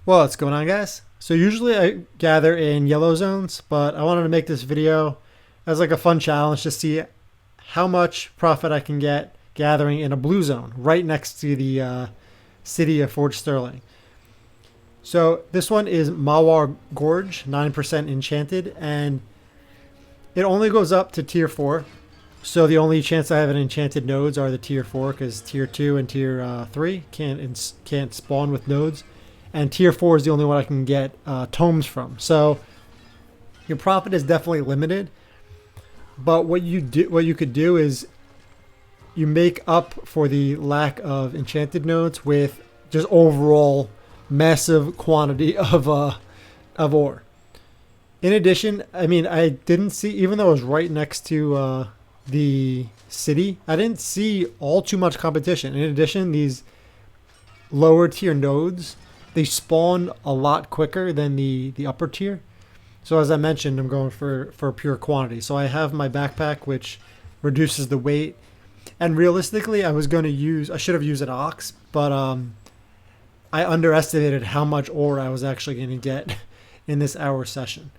Well, what's going on, guys? So usually I gather in yellow zones, but I wanted to make this video as like a fun challenge to see how much profit I can get gathering in a blue zone right next to the city of Fort Sterling. So this one is Mawar Gorge, 9% enchanted, and it only goes up to tier 4. So the only chance I have in enchanted nodes are the tier 4 because tier 2 and tier 3 can't spawn with nodes. And tier 4 is the only one I can get tomes from. So your profit is definitely limited. But what you could do is you make up for the lack of enchanted nodes with just overall massive quantity of ore. In addition, I mean, I didn't see, even though it was right next to the city, I didn't see all too much competition. In addition, these lower tier nodes, they spawn a lot quicker than the upper tier. So as I mentioned, I'm going for pure quantity. So I have my backpack, which reduces the weight. And realistically, I should have used an ox, but I underestimated how much ore I was actually going to get in this hour session.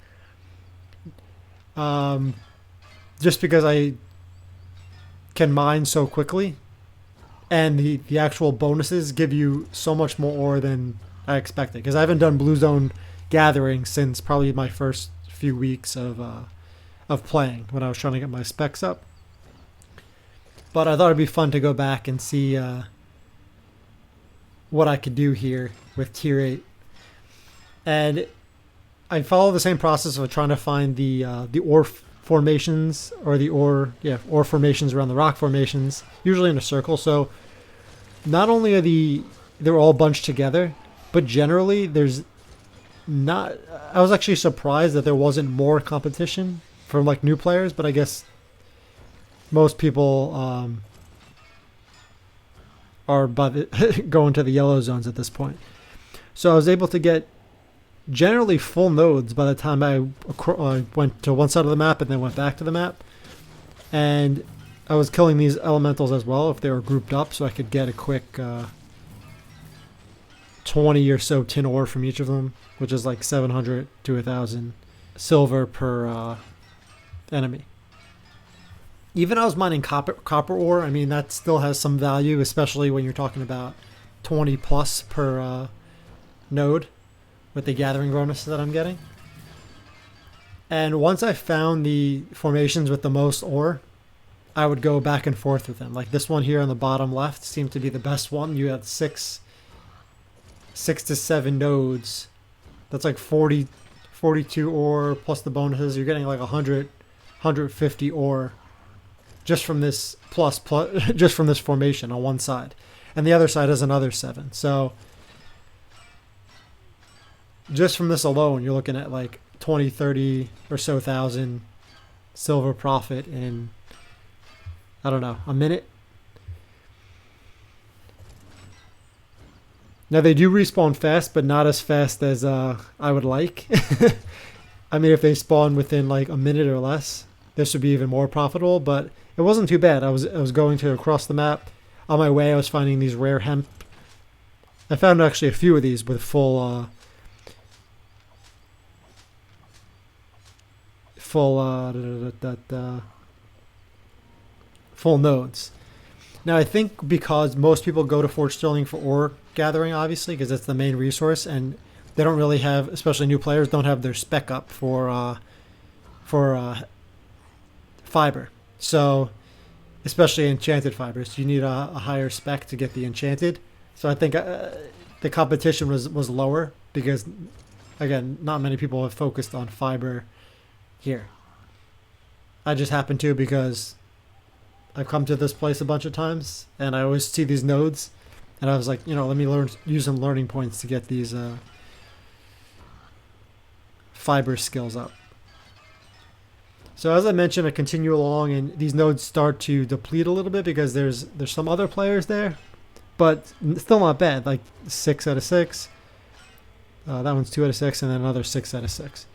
Just because I can mine so quickly, and the actual bonuses give you so much more ore than I expected. Because I haven't done blue zone gathering since probably my first few weeks of playing when I was trying to get my specs up. But I thought it'd be fun to go back and see what I could do here with tier 8. And I follow the same process of trying to find the ore formations, or the ore formations around the rock formations, usually in a circle. So not only are they're all bunched together, but generally there's not. I was actually surprised that there wasn't more competition from like new players, but I guess most people are going to the yellow zones at this point. So I was able to get generally full nodes by the time I went to one side of the map and then went back to the map. And I was killing these elementals as well if they were grouped up, so I could get a quick 20 or so tin ore from each of them, which is like 700 to 1,000 silver per enemy. Even I was mining copper ore. I mean, that still has some value, especially when you're talking about 20 plus per node with the gathering bonus that I'm getting. And once I found the formations with the most ore, I would go back and forth with them. Like this one here on the bottom left seemed to be the best one. You had six to 7 nodes. That's like 42 ore plus the bonuses. You're getting like 150 ore just from this plus just from this formation on one side. And the other side has another 7. So just from this alone, you're looking at like 20, 30 or so thousand silver profit in, I don't know, a minute. Now they do respawn fast, but not as fast as I would like. I mean, if they spawn within like a minute or less, this would be even more profitable, but it wasn't too bad. I was going to across the map. On my way, I was finding these rare hemp. I found actually a few of these with full nodes. Now I think because most people go to Fort Sterling for ore gathering, obviously, because it's the main resource, and they don't really have, especially new players, don't have their spec up for fiber. So, especially enchanted fibers, you need a higher spec to get the enchanted. So I think the competition was lower because, again, not many people have focused on fiber here. I just happen to because I've come to this place a bunch of times and I always see these nodes, and I was like, let me use some learning points to get these fiber skills up. So as I mentioned, I continue along, and these nodes start to deplete a little bit because there's some other players there, but still not bad. Like 6 out of 6. That one's 2 out of 6, and then another 6 out of 6.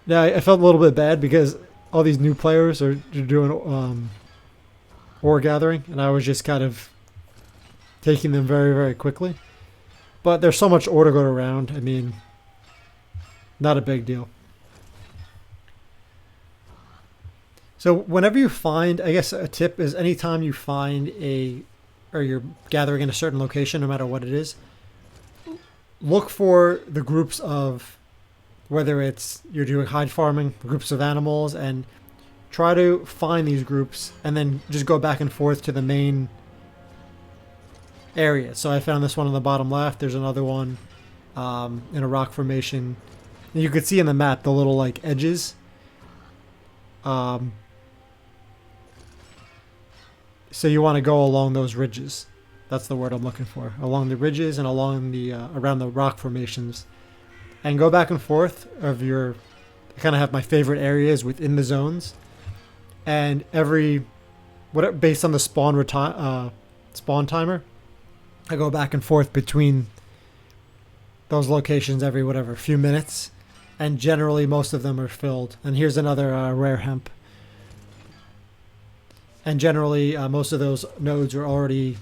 Now I felt a little bit bad because all these new players are doing ore gathering, and I was just kind of taking them very, very quickly. But there's so much ore to go around. I mean, not a big deal. So whenever you find, I guess a tip is anytime you find or you're gathering in a certain location, no matter what it is, look for the groups of, whether it's you're doing hide farming, groups of animals, and try to find these groups and then just go back and forth to the main area. So I found this one on the bottom left. There's another one in a rock formation. And you could see in the map the little like edges. So you want to go along those ridges. That's the word I'm looking for. Along the ridges and along the around the rock formations, and go back and forth of your. I kind of have my favorite areas within the zones, and based on the spawn timer, I go back and forth between those locations every few minutes, and generally most of them are filled. And here's another rare hemp. And generally, most of those nodes are already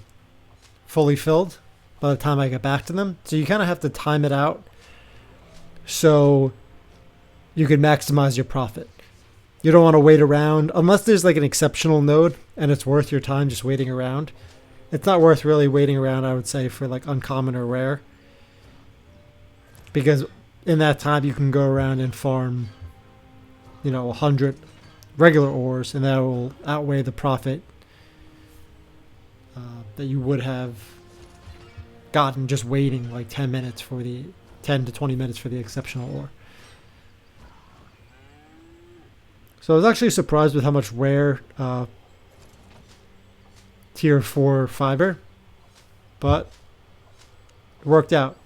fully filled by the time I get back to them. So you kind of have to time it out so you can maximize your profit. You don't want to wait around unless there's like an exceptional node and it's worth your time just waiting around. It's not worth really waiting around, I would say, for like uncommon or rare. Because in that time you can go around and farm, 100 regular ores, and that will outweigh the profit that you would have gotten just waiting like 10 to 20 minutes for the exceptional ore. So I was actually surprised with how much rare tier 4 fiber, but it worked out.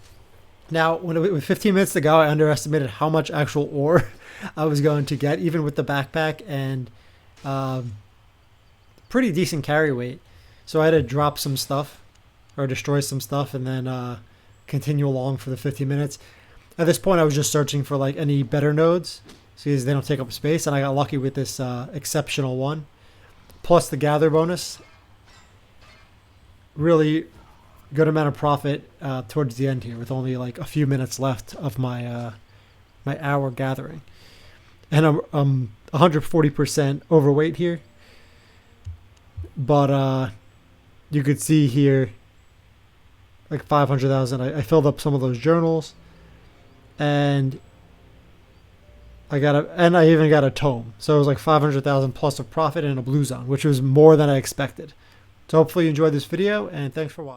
Now, with 15 minutes to go, I underestimated how much actual ore I was going to get, even with the backpack and pretty decent carry weight. So I had to drop some stuff or destroy some stuff and then continue along for the 15 minutes. At this point, I was just searching for like any better nodes, so they don't take up space, and I got lucky with this exceptional one. Plus the gather bonus. Really good amount of profit towards the end here, with only like a few minutes left of my my hour gathering. And I'm 140% overweight here. But you could see here like 500,000. I filled up some of those journals, and I even got a tome. So it was like 500,000 plus of profit in a blue zone, which was more than I expected. So hopefully you enjoyed this video, and thanks for watching.